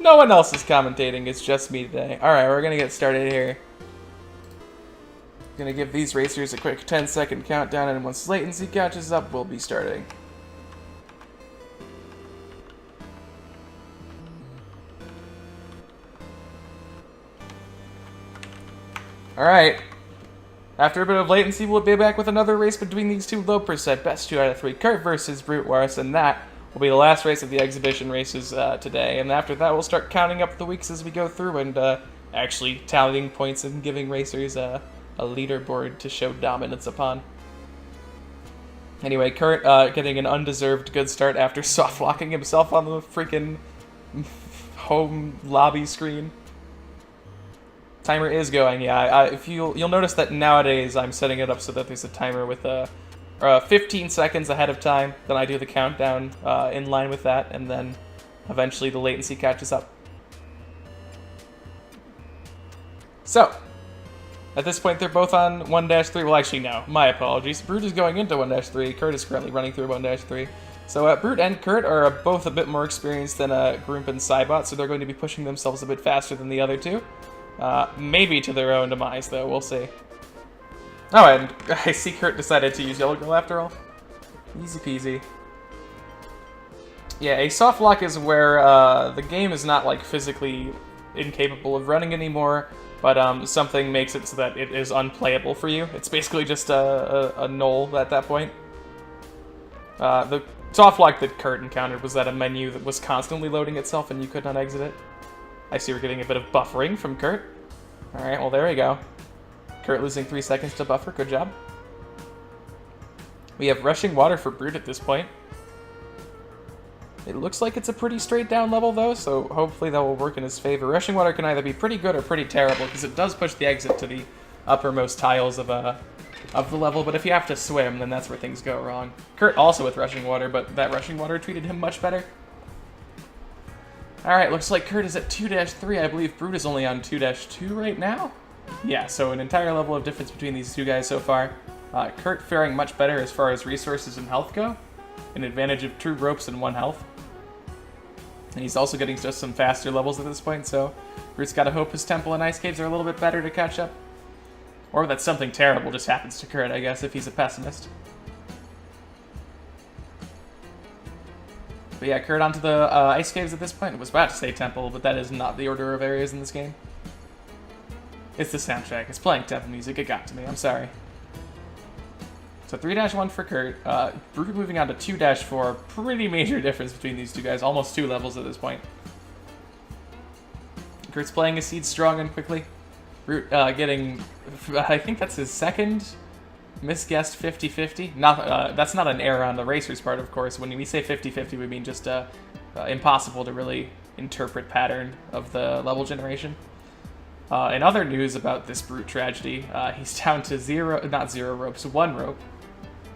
No one else is commentating, it's just me today. Alright, we're gonna get started here. Gonna give these racers a quick 10-second countdown, and once latency catches up, we'll be starting. Alright. After a bit of latency, we'll be back with another race between these two low percent best 2 out of 3 Kurt versus Brutwarst, and that will be the last race of the exhibition races today. And after that, we'll start counting up the weeks as we go through and actually tallying points and giving racers a leaderboard to show dominance upon. Anyway, Kurt getting an undeserved good start after soft-locking himself on the freaking home lobby screen. Timer is going, yeah. If you'll notice that nowadays I'm setting it up so that there's a timer with 15 seconds ahead of time. Then I do the countdown in line with that, and then eventually the latency catches up. So, at this point they're both on 1-3. Well, actually, no. My apologies. Brute is going into 1-3. Kurt is currently running through 1-3. So Brute and Kurt are both a bit more experienced than Groomp and Cybot, so they're going to be pushing themselves a bit faster than the other two. Maybe to their own demise, though. We'll see. Oh, and I see Kurt decided to use Yellow Girl after all. Easy peasy. Yeah, a soft lock is where the game is not, like, physically incapable of running anymore, but something makes it so that it is unplayable for you. It's basically just a null at that point. The soft lock that Kurt encountered was that a menu that was constantly loading itself and you could not exit it. I see we're getting a bit of buffering from Kurt. Alright, well there we go. Kurt losing 3 seconds to buffer, good job. We have rushing water for Brute at this point. It looks like it's a pretty straight down level though, so hopefully that will work in his favor. Rushing water can either be pretty good or pretty terrible, because it does push the exit to the uppermost tiles of the level, but if you have to swim, then that's where things go wrong. Kurt also with rushing water, but that rushing water treated him much better. Alright, looks like Kurt is at 2-3. I believe Brute is only on 2-2 right now? Yeah, so an entire level of difference between these two guys so far. Kurt faring much better as far as resources and health go. An advantage of 2 ropes and 1 health. And he's also getting just some faster levels at this point, so Brute's gotta hope his temple and ice caves are a little bit better to catch up. Or that something terrible just happens to Kurt, I guess, if he's a pessimist. But yeah, Kurt onto the ice caves at this point. I was about to say temple, but that is not the order of areas in this game. It's the soundtrack. It's playing temple music. It got to me. I'm sorry. So 3-1 for Kurt. Brute moving on to 2-4. Pretty major difference between these two guys. Almost 2 levels at this point. Kurt's playing his seeds strong and quickly. Brute getting, I think that's his second misguessed 50-50. That's not an error on the racer's part, of course. When we say 50-50, we mean just impossible to really interpret pattern of the level generation. In other news about this Brute tragedy, he's down to 1 rope.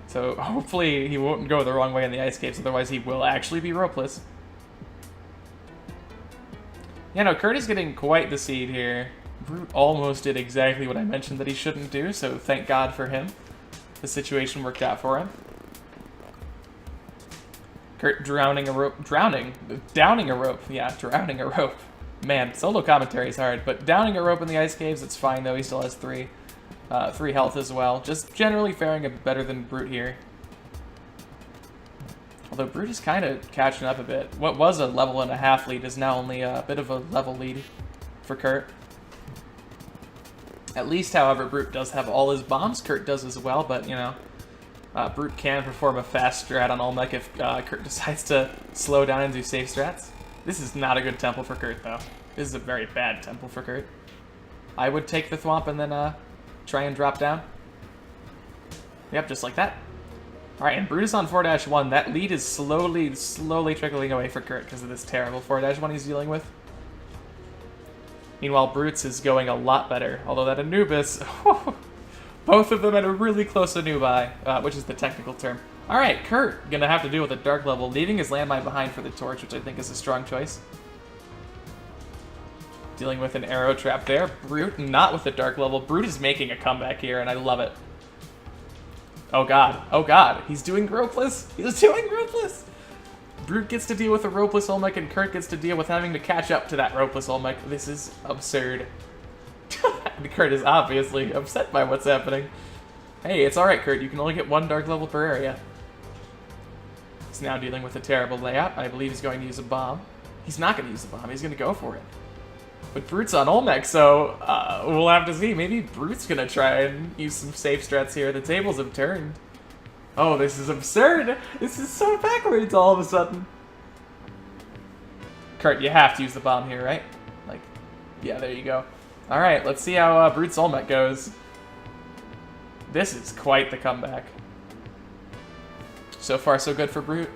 So hopefully he won't go the wrong way in the ice caves, otherwise he will actually be ropeless. Yeah, no, Kurt is getting quite the seed here. Brute almost did exactly what I mentioned that he shouldn't do, so thank God for him. The situation worked out for him. Kurt downing a rope. Yeah, drowning a rope. Man, solo commentary is hard, but downing a rope in the ice caves, it's fine though. He still has 3 health as well. Just generally faring a bit better than Brute here. Although Brute is kind of catching up a bit. What was a level and a half lead is now only a bit of a level lead for Kurt. At least, however, Brute does have all his bombs. Kurt does as well, but, you know, Brute can perform a fast strat on Olmec if Kurt decides to slow down and do safe strats. This is not a good temple for Kurt, though. This is a very bad temple for Kurt. I would take the thwomp and then try and drop down. Yep, just like that. Alright, and Brute is on 4-1. That lead is slowly trickling away for Kurt because of this terrible 4-1 he's dealing with. Meanwhile, Brute's is going a lot better, although that Anubis, both of them at a really close Anubi, which is the technical term. Alright, Kurt, gonna have to deal with a dark level, leaving his landmine behind for the torch, which I think is a strong choice. Dealing with an arrow trap there. Brute, not with the dark level. Brute is making a comeback here, and I love it. Oh god, he's doing ropeless. He's doing ropeless. Brute gets to deal with a ropeless Olmec, and Kurt gets to deal with having to catch up to that ropeless Olmec. This is absurd. Kurt is obviously upset by what's happening. Hey, it's alright, Kurt. You can only get 1 dark level per area. He's now dealing with a terrible layout. I believe he's going to use a bomb. He's not going to use the bomb. He's going to go for it. But Brute's on Olmec, so we'll have to see. Maybe Brute's going to try and use some safe strats here. The tables have turned. Oh, this is absurd. This is so backwards all of a sudden. Kurt, you have to use the bomb here, right? Like, yeah, there you go. All right, let's see how Brute's Olmec goes. This is quite the comeback. So far, so good for Brute.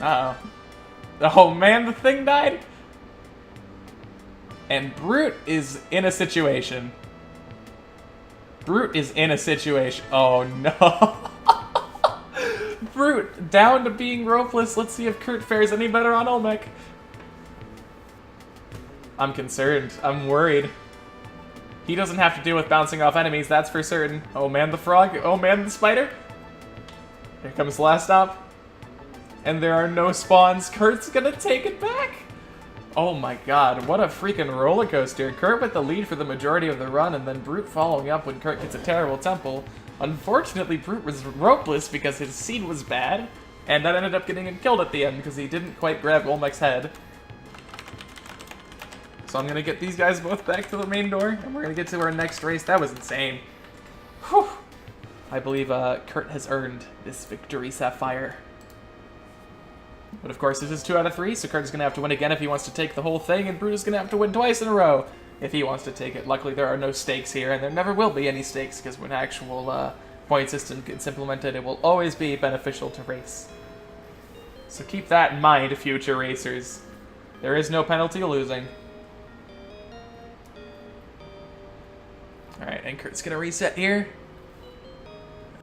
Uh-oh. Oh man, the thing died! And Brute is in a situation. Brute is in a situation. Oh no. Brute down to being ropeless. Let's see if Kurt fares any better on Olmec. I'm concerned. I'm worried. He doesn't have to deal with bouncing off enemies, that's for certain. Oh man, the frog. Oh man, the spider. Here comes the last stop. And there are no spawns. Kurt's gonna take it back. Oh my god, what a freaking roller coaster. Kurt with the lead for the majority of the run, and then Brute following up when Kurt gets a terrible temple. Unfortunately, Brute was ropeless because his seed was bad, and that ended up getting him killed at the end because he didn't quite grab Olmec's head. So I'm gonna get these guys both back to the main door, and we're gonna get to our next race. That was insane. Whew. I believe Kurt has earned this victory sapphire. But of course, this is 2 out of 3, so Kurt's gonna have to win again if he wants to take the whole thing, and Brute is gonna have to win twice in a row if he wants to take it. Luckily, there are no stakes here, and there never will be any stakes, because when actual point system gets implemented, it will always be beneficial to race. So keep that in mind, future racers. There is no penalty to losing. Alright, and Kurt's gonna reset here.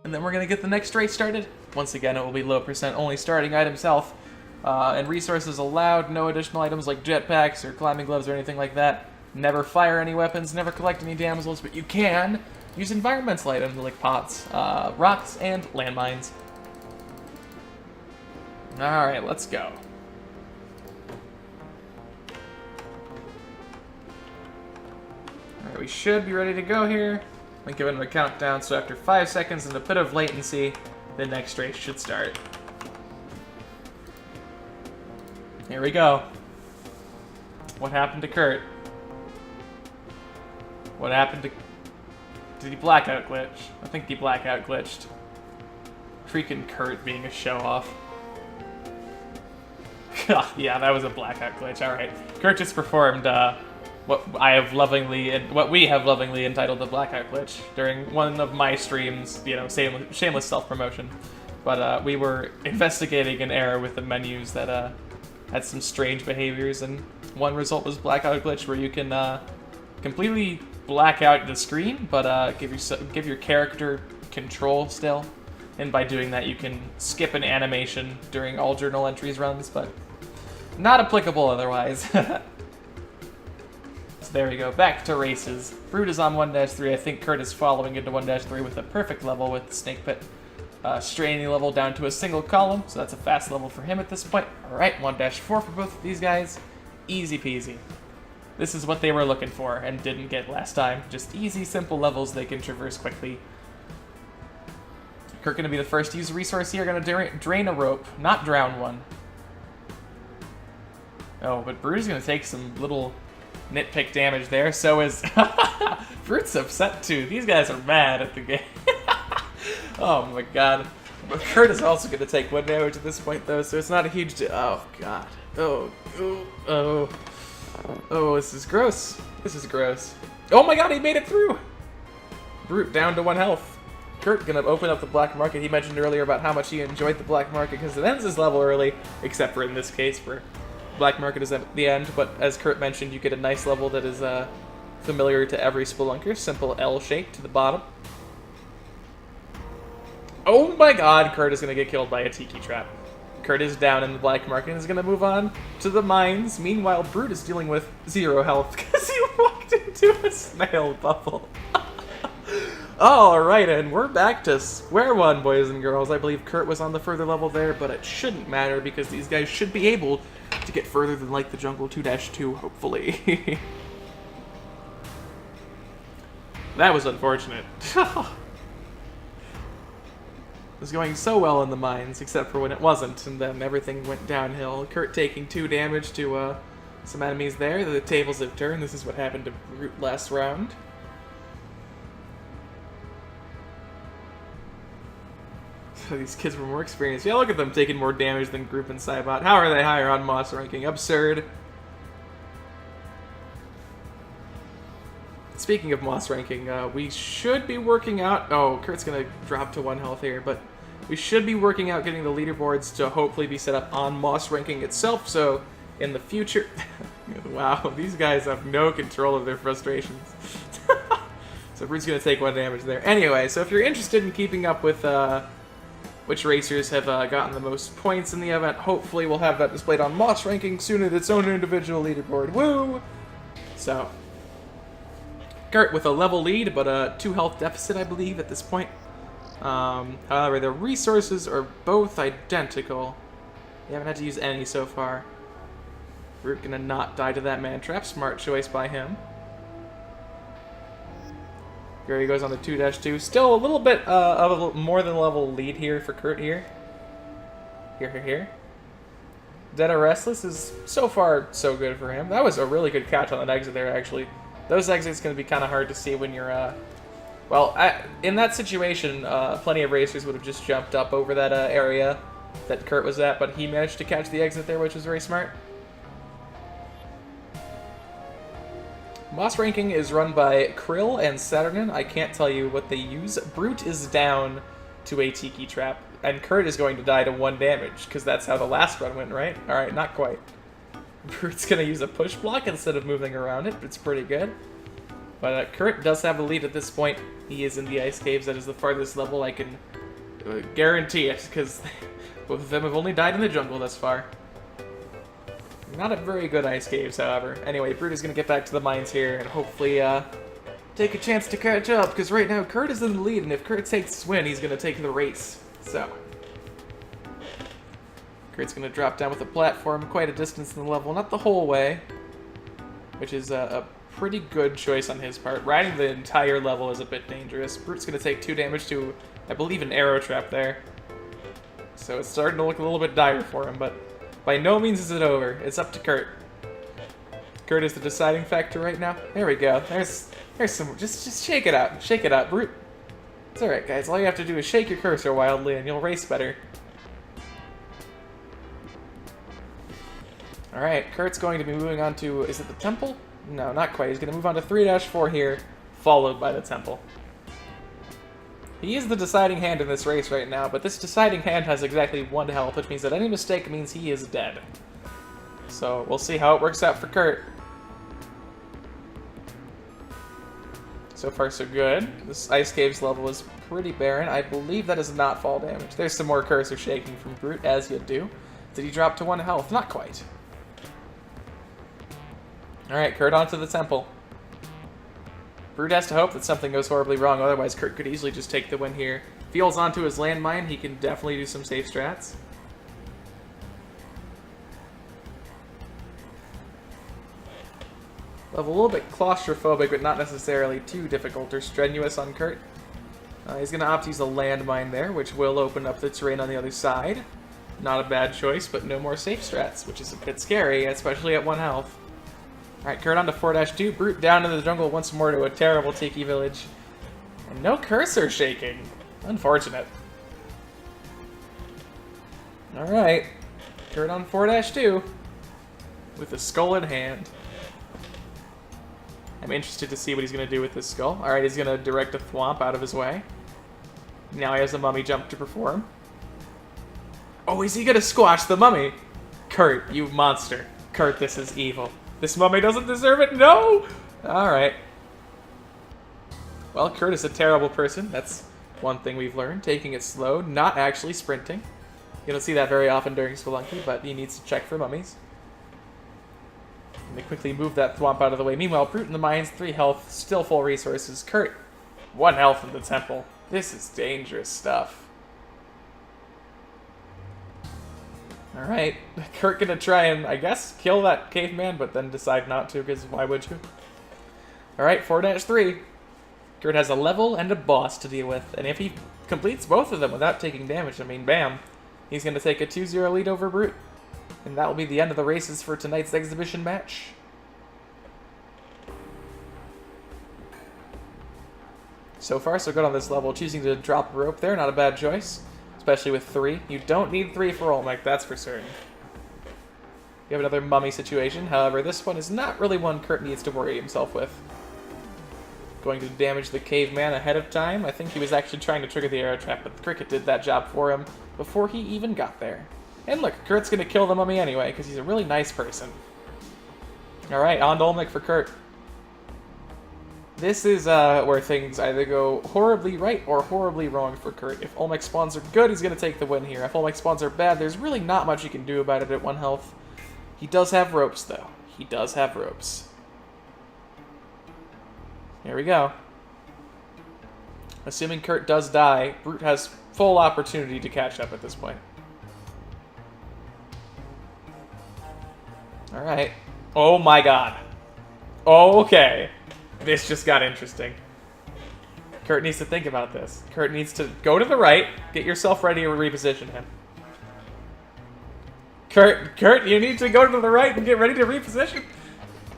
And then we're gonna get the next race started. Once again, it will be low percent only starting items health. And resources allowed, no additional items like jetpacks or climbing gloves or anything like that. Never fire any weapons, never collect any damsels, but you can use environmental items like pots, rocks, and landmines. Alright, let's go. Alright, we should be ready to go here. I'm giving them a countdown, so after 5 seconds and a bit of latency, the next race should start. Here we go. What happened to Kurt? What happened to... Did he blackout glitch? I think he blackout glitched. Freaking Kurt being a show-off. Yeah, that was a blackout glitch. Alright. Kurt just performed what we have lovingly entitled the blackout glitch during one of my streams, you know, shameless self-promotion. But we were investigating an error with the menus that had some strange behaviors, and one result was blackout glitch, where you can completely black out the screen, but give your character control still. And by doing that, you can skip an animation during all journal entries runs, but not applicable otherwise. So there we go, back to races. Brute is on 1-3. I think Kurt is following into 1-3 with a perfect level with the Snake Pit. Straining level down to a single column, so that's a fast level for him at this point. Alright, 1-4 for both of these guys. Easy peasy. This is what they were looking for and didn't get last time. Just easy, simple levels they can traverse quickly. Kurt gonna be the first to use a resource here, gonna drain a rope, not drown one. Oh, but Brute's gonna take some little nitpick damage there, so is... Brute's upset too. These guys are mad at the game. Oh my god. But Kurt is also going to take 1 damage at this point, though, so it's not a huge oh god. Oh, this is gross. This is gross. Oh my god, he made it through! Brute down to 1 health. Kurt gonna open up the black market. He mentioned earlier about how much he enjoyed the black market because it ends his level early, except for in this case where black market is at the end, but as Kurt mentioned, you get a nice level that is familiar to every spelunker. Simple L shape to the bottom. Oh my god, Kurt is going to get killed by a tiki trap. Kurt is down in the black market and is going to move on to the mines. Meanwhile, Brute is dealing with 0 health because he walked into a snail bubble. Alright, and we're back to square one, boys and girls. I believe Kurt was on the further level there, but it shouldn't matter because these guys should be able to get further than like the Jungle 2-2, hopefully. That was unfortunate. It was going so well in the mines, except for when it wasn't, and then everything went downhill. Kurt taking 2 damage to some enemies there. The tables have turned. This is what happened to Brute last round. These kids were more experienced. Yeah, look at them taking more damage than Group and Cybot. How are they higher on Moss ranking? Absurd. Speaking of Moss ranking, we should be working out... Oh, Kurt's going to drop to 1 health here, but we should be working out getting the leaderboards to hopefully be set up on Moss ranking itself, so in the future... Wow, these guys have no control of their frustrations. So Brute's going to take 1 damage there. Anyway, so if you're interested in keeping up with... which racers have gotten the most points in the event. Hopefully we'll have that displayed on Moss ranking soon at its own individual leaderboard. Woo! So, Kurt with a level lead, but a 2 health deficit, I believe, at this point. However, the resources are both identical. We haven't had to use any so far. We're gonna not die to that man trap. Smart choice by him. Here he goes on the 2-2. Still a little bit of a more than level lead here for Kurt here. Here. Dead or Restless is so far so good for him. That was a really good catch on that exit there, actually. Those exits going to be kind of hard to see when you're... Well, in that situation, plenty of racers would have just jumped up over that area that Kurt was at, but he managed to catch the exit there, which was very smart. Moss ranking is run by Krill and Saturnin. I can't tell you what they use. Brute is down to a Tiki Trap, and Kurt is going to die to 1 damage, because that's how the last run went, right? Alright, not quite. Brute's going to use a push block instead of moving around it, but it's pretty good. But Kurt does have the lead at this point. He is in the Ice Caves. That is the farthest level. I can guarantee it, because both of them have only died in the jungle thus far. Not a very good Ice Caves, however. Anyway, Brute is going to get back to the mines here and hopefully take a chance to catch up, because right now Kurt is in the lead, and if Kurt takes this win, he's going to take the race. So, Kurt's going to drop down with a platform quite a distance in the level, not the whole way, which is a pretty good choice on his part. Riding the entire level is a bit dangerous. Brute's going to take 2 damage to, I believe, an arrow trap there. So it's starting to look a little bit dire for him, but by no means is it over. It's up to Kurt. Kurt is the deciding factor right now. There we go. There's some... Just shake it out. Shake it out, Brute. It's alright, guys. All you have to do is shake your cursor wildly and you'll race better. Alright, Kurt's going to be moving on to... Is it the temple? No, not quite. He's going to move on to 3-4 here, followed by the temple. He is the deciding hand in this race right now, but this deciding hand has exactly 1 health, which means that any mistake means he is dead. So, we'll see how it works out for Kurt. So far, so good. This Ice Caves level is pretty barren. I believe that is not fall damage. There's some more cursor shaking from Brute, as you do. Did he drop to 1 health? Not quite. Alright, Kurt onto the temple. Brute has to hope that something goes horribly wrong, otherwise Kurt could easily just take the win here. If he holds onto his landmine, he can definitely do some safe strats. Level a little bit claustrophobic, but not necessarily too difficult or strenuous on Kurt. He's going to opt to use a landmine there, which will open up the terrain on the other side. Not a bad choice, but no more safe strats, which is a bit scary, especially at 1 health. Alright, Kurt on to 4-2. Brute down into the jungle once more to a terrible Tiki village. And no cursor shaking. Unfortunate. Alright. Kurt on 4-2. With the skull in hand. I'm interested to see what he's going to do with this skull. Alright, he's going to direct a thwomp out of his way. Now he has a mummy jump to perform. Oh, is he going to squash the mummy? Kurt, you monster. Kurt, this is evil. This mummy doesn't deserve it. No! Alright. Well, Kurt is a terrible person. That's one thing we've learned. Taking it slow, not actually sprinting. You don't see that very often during Spelunky, but he needs to check for mummies. And they quickly move that thwomp out of the way. Meanwhile, Brute in the mines, 3 health, still full resources. Kurt 1 health in the temple. This is dangerous stuff. Alright, Kurt gonna try and, I guess, kill that caveman, but then decide not to, because why would you? Alright, 4-3. Kurt has a level and a boss to deal with, and if he completes both of them without taking damage, I mean, bam, he's gonna take a 2-0 lead over Brute. And that will be the end of the races for tonight's exhibition match. So far, so good on this level. Choosing to drop a rope there, not a bad choice. Especially with 3. You don't need 3 for Olmec, that's for certain. You have another mummy situation. However, this one is not really one Kurt needs to worry himself with. Going to damage the caveman ahead of time. I think he was actually trying to trigger the arrow trap, but the cricket did that job for him before he even got there. And look, Kurt's going to kill the mummy anyway, because he's a really nice person. Alright, on to Olmec for Kurt. This is where things either go horribly right or horribly wrong for Kurt. If Olmec spawns are good, he's going to take the win here. If Olmec spawns are bad, there's really not much he can do about it at 1 health. He does have ropes, though. He does have ropes. Here we go. Assuming Kurt does die, Brute has full opportunity to catch up at this point. Alright. Oh my god. Okay. This just got interesting. Kurt needs to think about this. Kurt needs to go to the right, get yourself ready to reposition him. Kurt, you need to go to the right and get ready to reposition.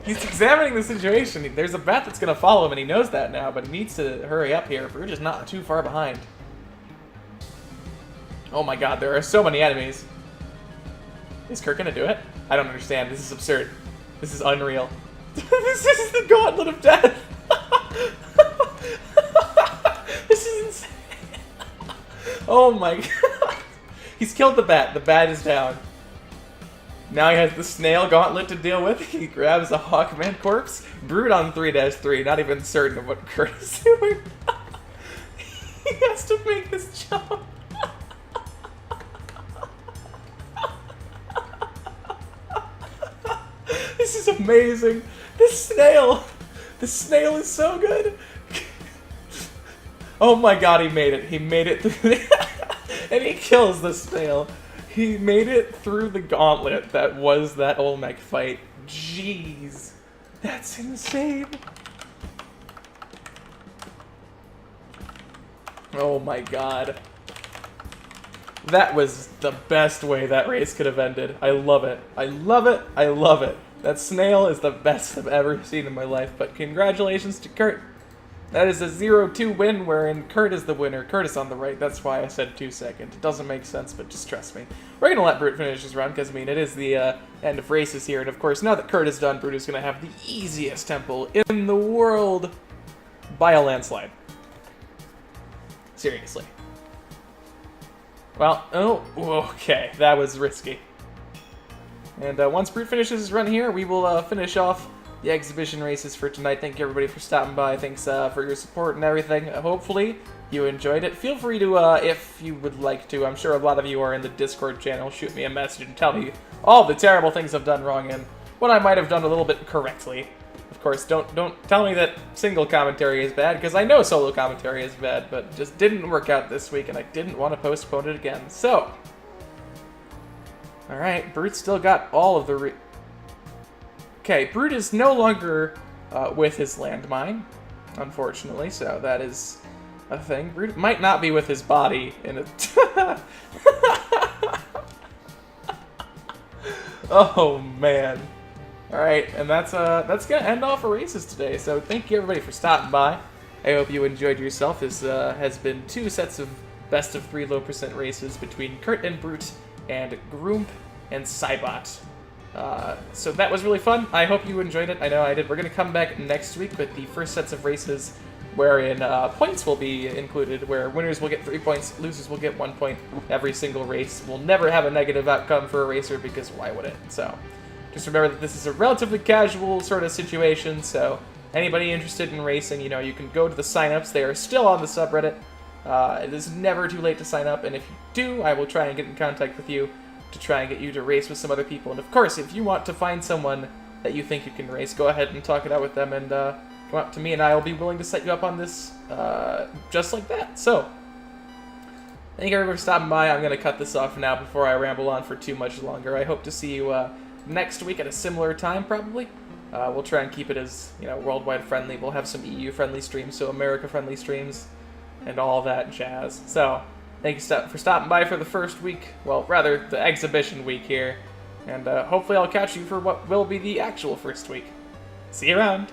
He's examining the situation. There's a bat that's going to follow him, and he knows that now, but he needs to hurry up here. We're just not too far behind. Oh my god, there are so many enemies. Is Kurt going to do it? I don't understand. This is absurd. This is unreal. This is the gauntlet of death! This is insane! Oh my god! He's killed the bat. The bat is down. Now he has the snail gauntlet to deal with. He grabs a Hawkman corpse. Brute on 3-3, not even certain of what Kurt is doing. He has to make this jump. This is amazing. This snail is so good. Oh my god, he made it. He made it through and he kills the snail. He made it through the gauntlet that was that Olmec fight. Jeez. That's insane. Oh my god. That was the best way that race could have ended. I love it. I love it. I love it. That snail is the best I've ever seen in my life, but congratulations to Kurt. That is a 0-2 win wherein Kurt is the winner. Kurt is on the right. That's why I said 2 seconds. It doesn't make sense, but just trust me. We're going to let Brute finish his run because, I mean, it is the end of races here. And, of course, now that Kurt is done, Brute is going to have the easiest temple in the world by a landslide. Seriously. Well, oh, okay. That was risky. And once Brute finishes his run here, we will finish off the exhibition races for tonight. Thank you everybody for stopping by. Thanks for your support and everything. Hopefully you enjoyed it. Feel free to, if you would like to, I'm sure a lot of you are in the Discord channel, shoot me a message and tell me all the terrible things I've done wrong and what I might have done a little bit correctly. Of course, don't tell me that single commentary is bad, because I know solo commentary is bad, but it just didn't work out this week, and I didn't want to postpone it again. So, alright, Brute still got all of the Okay, Brute is no longer with his landmine, unfortunately, so that is a thing. Brute might not be with his body in a... Oh, man. Alright, and that's gonna end off our races today, so thank you everybody for stopping by. I hope you enjoyed yourself. This has been 2 sets of best of 3 low percent races between Kurt and Brute, and Groomp and Cybot. So that was really fun. I hope you enjoyed it. I know I did. We're going to come back next week with the first sets of races wherein points will be included, where winners will get 3 points, losers will get 1 point every single race. We'll never have a negative outcome for a racer, because why would it? So just remember that this is a relatively casual sort of situation, so anybody interested in racing, you know, you can go to the signups. They are still on the subreddit. It is never too late to sign up, and if you do, I will try and get in contact with you to try and get you to race with some other people. And of course, if you want to find someone that you think you can race, go ahead and talk it out with them and come up to me and I will be willing to set you up on this just like that. So, thank you everybody for stopping by. I'm going to cut this off now before I ramble on for too much longer. I hope to see you next week at a similar time, probably. We'll try and keep it as, worldwide friendly. We'll have some EU-friendly streams, so America-friendly streams, and all that jazz. So, thank you for stopping by for the first week. Well, rather, the exhibition week here. And hopefully I'll catch you for what will be the actual first week. See you around!